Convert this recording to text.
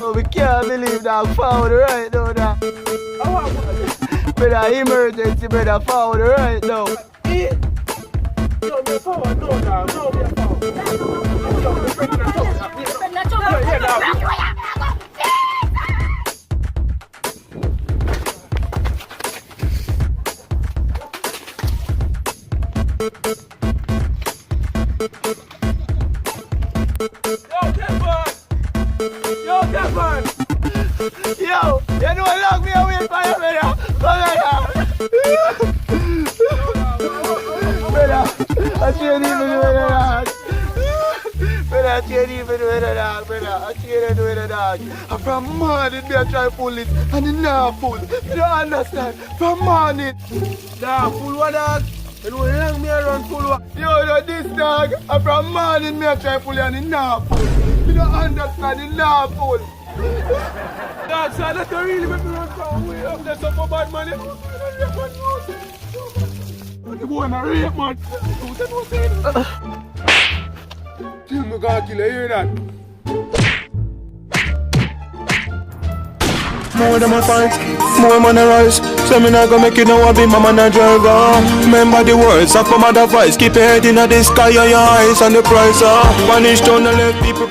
Oh, we can't believe that found right now, that. Brother, emergency, brother, found right now. Yo, you know lock me away for you, brother. Brother, I can't even do it, dog. Brother, I can't even do it, dog. Brother, I can't do it, dog. I'm from morning, me I try to pull it, and it not pull. You don't understand? From morning. Nah, pull what, dog? You know how long me run pull what? Yo, know this, dog. I'm from morning, me I try to pull it, and it not pull. You don't understand? It not pull. Dog, son, that's not really make me run from way up. That's up for bad money. The boy in a rape, man. Till me gonna kill you, hear that? More than my fight, more man a rise. So me not gonna make you know I be my man a driver. Remember the words of my mother voice. Keep your head in the sky and your eyes on the prize. Punish down and let people